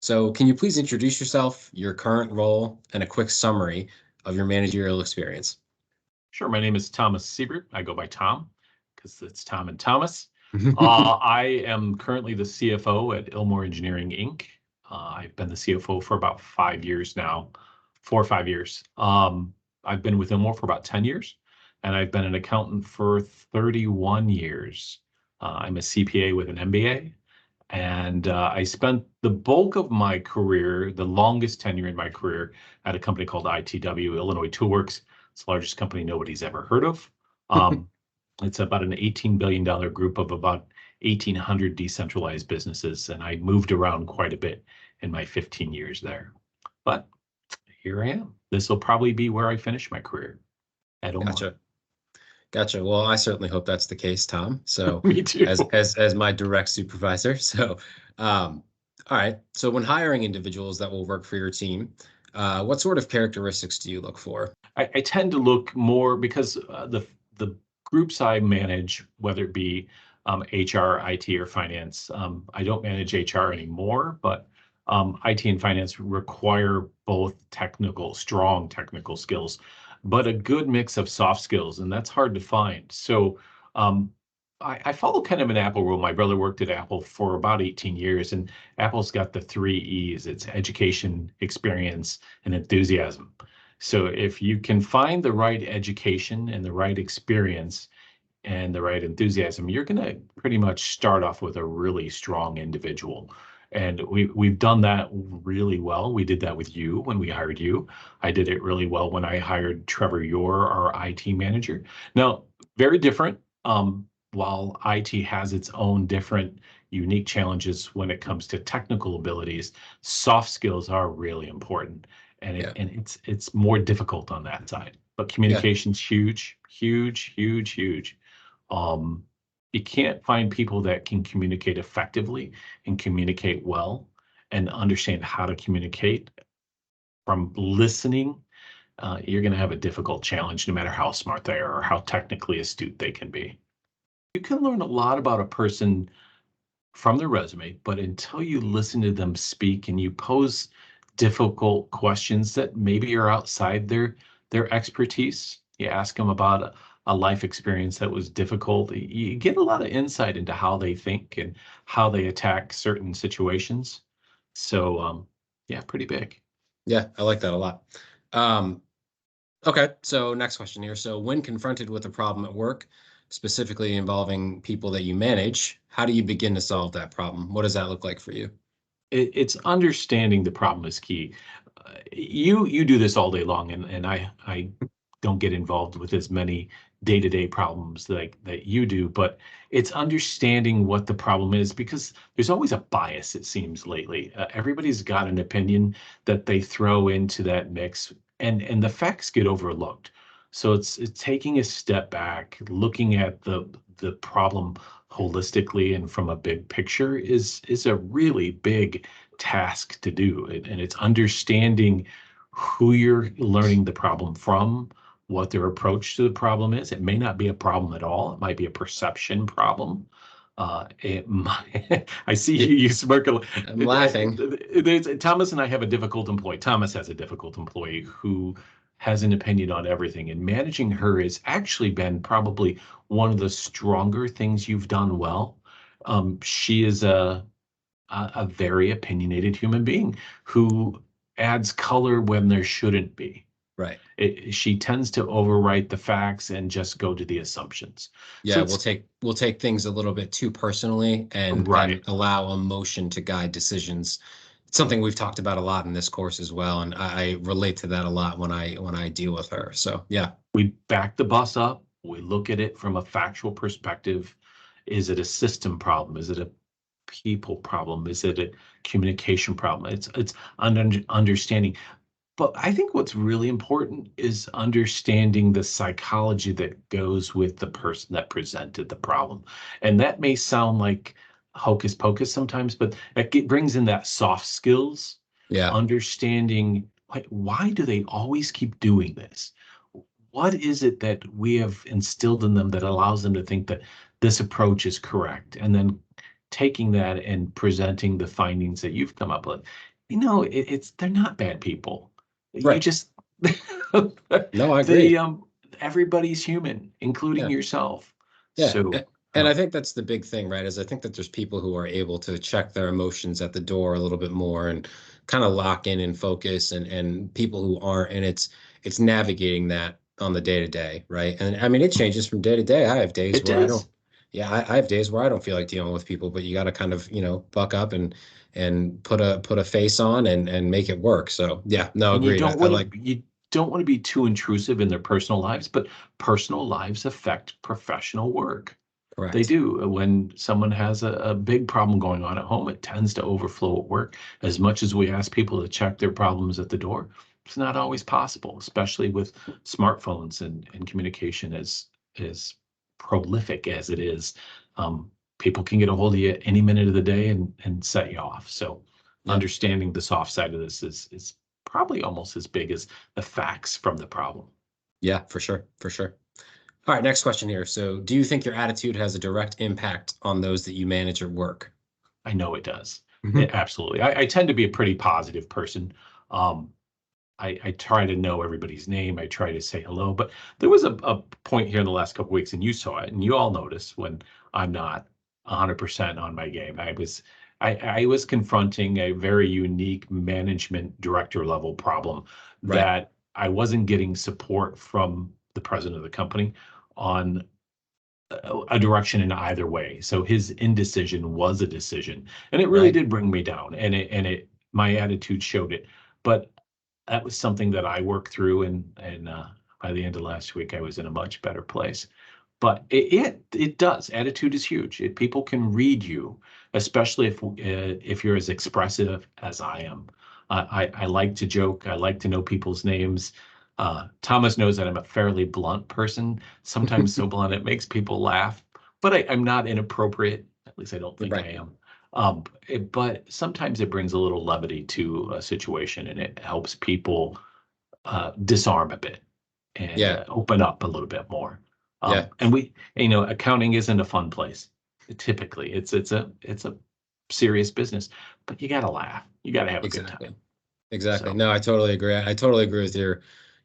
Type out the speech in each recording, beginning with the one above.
So can you please introduce yourself, your current role, and a quick summary of your managerial experience? Sure. My name is Thomas Siebert. I go by Tom because it's Tom and Thomas. I am currently the CFO at Ilmore Engineering Inc. I've been the CFO for about 5 years now, 4 or 5 years. I've been with Ilmore for about 10 years, and I've been an accountant for 31 years. I'm a CPA with an MBA, and I spent the bulk of my career, the longest tenure in my career, at a company called ITW, Illinois Toolworks. It's the largest company nobody's ever heard of. It's about an $18 billion group of about 1,800 decentralized businesses, and I moved around quite a bit in my 15 years there. But here I am. This will probably be where I finish my career at Omar. Gotcha. Gotcha. Well, I certainly hope that's the case, Tom. So Me too. as my direct supervisor. So all right. So when hiring individuals that will work for your team, what sort of characteristics do you look for? I tend to look more because the groups I manage, whether it be HR, IT, or finance, I don't manage HR anymore, but IT and finance require both strong technical skills, but a good mix of soft skills, and that's hard to find. So I follow kind of an Apple rule. My brother worked at Apple for about 18 years, and Apple's got the three E's. It's education, experience, and enthusiasm. So if you can find the right education and the right experience and the right enthusiasm, you're going to pretty much start off with a really strong individual. And we've done that really well. We did that with you when we hired you. I did it really well when I hired Trevor Yor, our IT manager. Now, very different. While IT has its own different unique challenges when it comes to technical abilities, soft skills are really important, and Yeah. it's more difficult on that side. But Yeah. communication's huge, huge, huge, huge. Um, you can't find people that can communicate effectively and communicate well and understand how to communicate from listening. You're going to have a difficult challenge no matter how smart they are or how technically astute they can be. You can learn a lot about a person from their resume, but until you listen to them speak and you pose difficult questions that maybe are outside their expertise, you ask them about a life experience that was difficult, you get a lot of insight into how they think and how they attack certain situations. So yeah, pretty big. Yeah, I like that a lot. Okay, so next question here. So when confronted with a problem at work, specifically involving people that you manage, how do you begin to solve that problem? What does that look like for you? It's understanding the problem is key. You do this all day long, and I don't get involved with as many day-to-day problems that you do, but it's understanding what the problem is, because there's always a bias, it seems, lately. Everybody's got an opinion that they throw into that mix, and the facts get overlooked. So it's taking a step back, looking at the problem holistically and from a big picture is a really big task to do. And it's understanding who you're learning the problem from, what their approach to the problem is. It may not be a problem at all. It might be a perception problem. I see you smirk. I'm laughing. Thomas and I have a difficult employee. Thomas has a difficult employee who has an opinion on everything, and managing her has actually been probably one of the stronger things you've done well. She is a very opinionated human being who adds color when there shouldn't be. Right. She tends to overwrite the facts and just go to the assumptions. Yeah, we'll take things a little bit too personally and Right. allow emotion to guide decisions. It's something we've talked about a lot in this course as well, and I relate to that a lot when I deal with her. So yeah. We back the bus up. We look at it from a factual perspective. Is it a system problem? Is it a people problem? Is it a communication problem? It's understanding. But I think what's really important is understanding the psychology that goes with the person that presented the problem. And that may sound like hocus pocus sometimes, but it brings in that soft skills, Yeah. understanding, like, why do they always keep doing this? What is it that we have instilled in them that allows them to think that this approach is correct? And then taking that and presenting the findings that you've come up with. They're not bad people. You Right. just No, I they agree. everybody's human, including Yeah. yourself. Yeah. So And I think that's the big thing, right? Is I think that there's people who are able to check their emotions at the door a little bit more and kind of lock in and focus, and people who aren't, and it's navigating that on the day to day, right? And I mean, it changes from day to day. I have days it where I don't, does. yeah, I have days where I don't feel like dealing with people, but you got to kind of, buck up and put a face on and make it work. So yeah, no, And agreed. I like you don't want to be too intrusive in their personal lives, but personal lives affect professional work. They correct. do. When someone has a big problem going on at home, it tends to overflow at work. As much as we ask people to check their problems at the door, it's not always possible, especially with smartphones and communication as prolific as it is. Um, People can get a hold of you any minute of the day and set you off. So Yeah. understanding the soft side of this is probably almost as big as the facts from the problem. Yeah, for sure. For sure. All right, next question here. So, do you think your attitude has a direct impact on those that you manage at work? I know it does. Hmm. Absolutely. I tend to be a pretty positive person. Um, I try to know everybody's name. I try to say hello. But there was a point here in the last couple of weeks, and you saw it, and you all noticed when I'm not 100% on my game. I was confronting a very unique management director level problem Right, that I wasn't getting support from the president of the company on a direction in either way. So his indecision was a decision, and it really right. did bring me down. And my attitude showed it. But that was something that I worked through, and by the end of last week, I was in a much better place. But it does. Attitude is huge. People can read you, especially if you're as expressive as I am. I like to joke. I like to know people's names. Thomas knows that I'm a fairly blunt person, sometimes so blunt it makes people laugh. But I'm not inappropriate. At least I don't think I Right. am. But sometimes it brings a little levity to a situation, and it helps people disarm a bit and Yeah, open up a little bit more. yeah, Accounting isn't a fun place. Typically, it's a serious business, but you got to laugh. You got to have a good exactly. time. Exactly. So No, I totally agree. I totally agree with your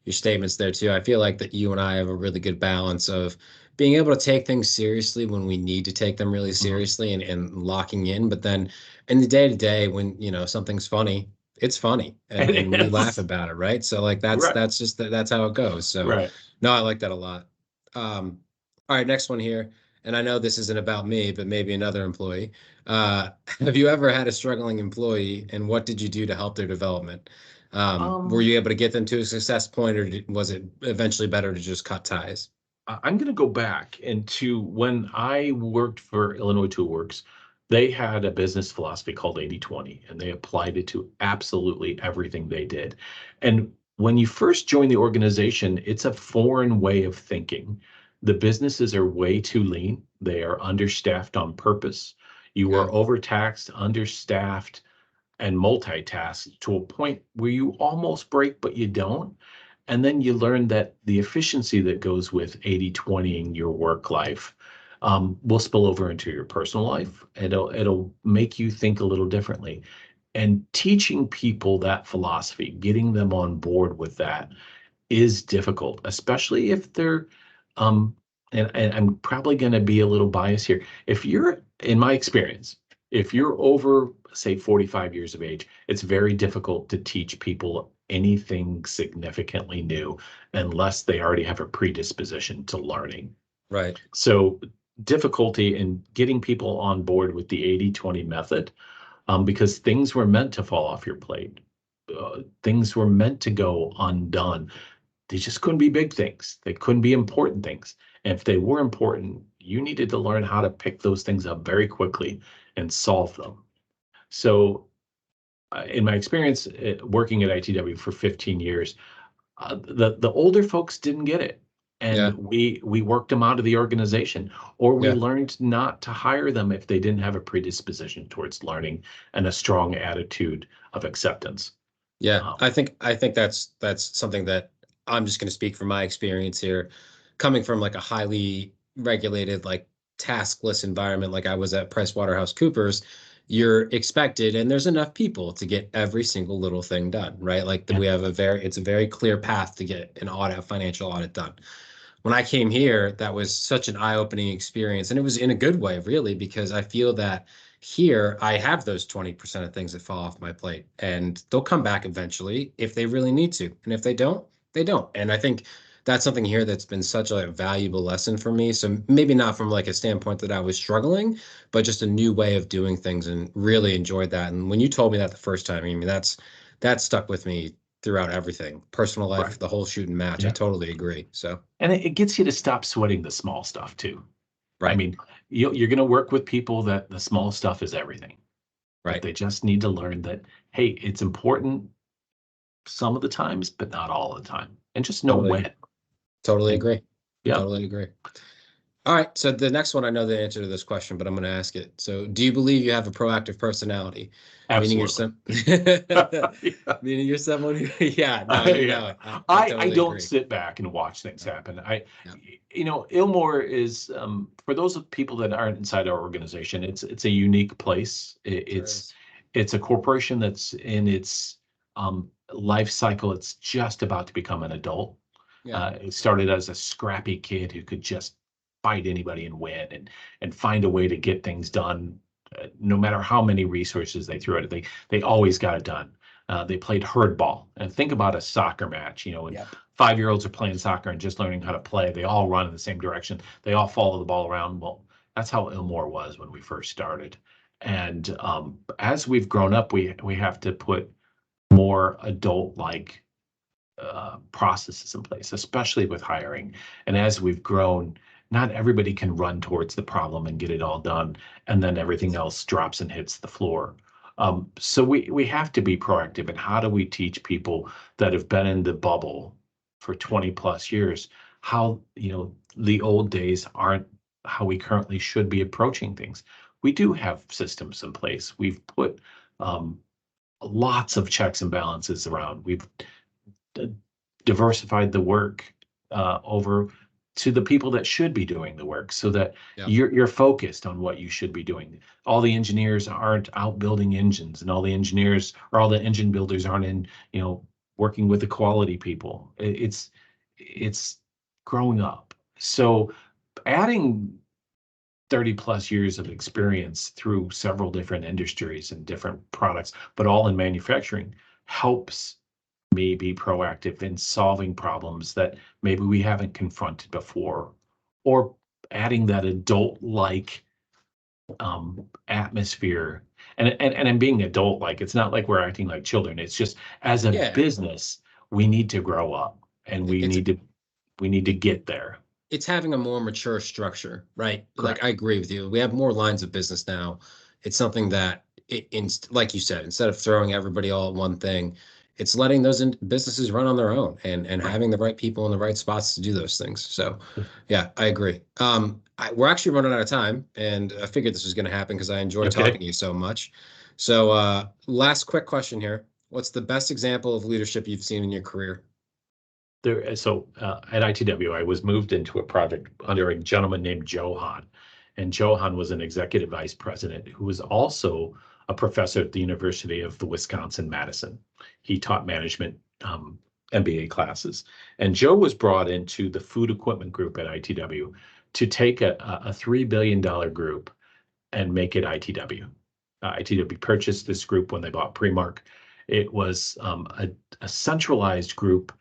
statements there too. I feel like that you and I have a really good balance of being able to take things seriously when we need to take them really mhm. seriously and locking in, but then in the day to day when, something's funny, it's funny and It we laugh is about it, right? So like that's right, that's just that's how it goes. So right. no, I like that a lot. All right, next one here. And I know this isn't about me, but maybe another employee. Have you ever had a struggling employee, and what did you do to help their development? Were Um, you able to get them to a success point, or was it eventually better to just cut ties? I'm going to go back into when I worked for Illinois Toolworks. They had a business philosophy called 80/20, and they applied it to absolutely everything they did. And when you first join the organization, it's a foreign way of thinking. The businesses are way too lean, they are understaffed on purpose. You Yeah, are overtaxed, understaffed, and multitask to a point where you almost break, but you don't. And then you learn that the efficiency that goes with 80/20ing your work life will spill over into your personal life. It'll make you think a little differently. And teaching people that philosophy, getting them on board with that is difficult, especially if they're um and I'm probably going to be a little biased here. If you're in my experience, if you're over say 45 years of age, it's very difficult to teach people anything significantly new unless they already have a predisposition to learning. right. So difficulty in getting people on board with the 80/20 method, because things were meant to fall off your plate. Things were meant to go undone. They just couldn't be big things. They couldn't be important things. And if they were important, you needed to learn how to pick those things up very quickly and solve them. So, in my experience working at ITW for 15 years, the older folks didn't get it, and Yeah, we worked them out of the organization, or we yeah, learned not to hire them if they didn't have a predisposition towards learning and a strong attitude of acceptance. yeah. Um, I think that's something that I'm just going to speak from my experience here, coming from like a highly regulated, like taskless environment like I was at PricewaterhouseCoopers, you're expected, and there's enough people to get every single little thing done, right? Like Yeah. we have it's a very clear path to get an audit, a financial audit done. When I came here, that was such an eye-opening experience. And it was in a good way, really, because I feel that here I have those 20% of things that fall off my plate, and they'll come back eventually if they really need to. And if they don't, they don't. And I think that's something here that's been such a valuable lesson for me. So maybe not from like a standpoint that I was struggling, but just a new way of doing things, and really enjoyed that. And when you told me that the first time, I mean, that stuck with me throughout everything, personal life, Right. the whole shooting match. I Yeah. totally agree. So. And it gets you to stop sweating the small stuff too. I Right, mean, you're going to work with people that the small stuff is everything, but right. they just need to learn that, hey, it's important some of the times, but not all the time. And just know Totally, when. totally And agree. yeah, Totally agree. All right. So the next one, I know the answer to this question, but I'm going to ask it. So, do you believe you have a proactive personality? Meaning you're absolutely. some, Yeah. meaning you're someone who, yeah, no, you Yeah. know it. I I totally don't agree. sit back and watch things No, happen. no, Ilmore is, for those of people that aren't inside our organization, it's a unique place. sure is. It's a corporation that's in its life cycle. It's just about to become an adult. Yeah, It started as a scrappy kid who could just fight anybody and win, and find a way to get things done. No matter how many resources they threw at it, they always got it done. They played herd ball, and think about a soccer match. When yep. 5-year-olds are playing soccer and just learning how to play, they all run in the same direction. They all follow the ball around. Well, that's how Ilmore was when we first started. And as we've grown up, we have to put more adult-like processes in place, especially with hiring. And as we've grown, not everybody can run towards the problem and get it all done, and then everything else drops and hits the floor. So we have to be proactive. And how do we teach people that have been in the bubble for 20 plus years how the old days aren't how we currently should be approaching things? We do have systems in place. We've put lots of checks and balances around. We've d- diversified the work over to the people that should be doing the work, so that Yep. you're focused on what you should be doing. All the engineers aren't out building engines, and all the engineers or all the engine builders aren't in, working with the quality people. It's growing up. So adding 30 plus years of experience through several different industries and different products, but all in manufacturing, helps me be proactive in solving problems that maybe we haven't confronted before, or adding that adult-like atmosphere. And I'm being adult-like. It's not like we're acting like children. It's just, as a Yeah, business, we need to grow up, and we it's need to get there. it's having a more mature structure, right? Like I Correct. agree with you. We have more lines of business now. It's something that like you said, instead of throwing everybody all at one thing, it's letting those businesses run on their own, and Right. having the right people in the right spots to do those things. So, yeah, I agree. We're actually running out of time, and I figured this was going to happen because I enjoy talking Okay. to you so much. So, last quick question here. What's the best example of leadership you've seen in your career? So at ITW, I was moved into a project under a gentleman named Johan. And Johan was an executive vice president who was also a professor at the University of the Wisconsin-Madison. He taught management MBA classes. And Joe was brought into the food equipment group at ITW to take a $3 billion group and make it ITW. ITW purchased this group when they bought Premark. It was a centralized group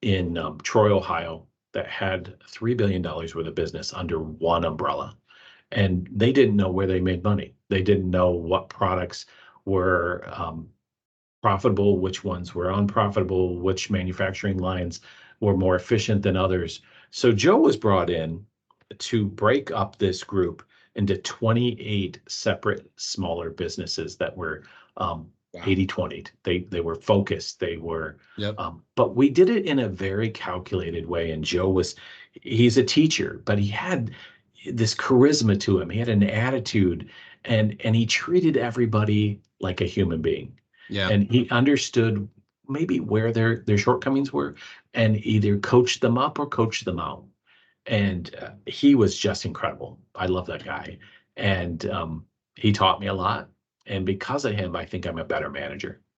in Troy, Ohio, that had $3 billion worth of business under one umbrella. And they didn't know where they made money. They didn't know what products were profitable, which ones were unprofitable, which manufacturing lines were more efficient than others. So Joe was brought in to break up this group into 28 separate smaller businesses that were Wow. 80-20. They were focused. They were, Yep. but we did it in a very calculated way. And he's a teacher, but he had this charisma to him. He had an attitude, and he treated everybody like a human being. Yeah. And he understood maybe where their shortcomings were, and either coached them up or coached them out. And he was just incredible. I love that guy. And he taught me a lot. And because of him, I think I'm a better manager.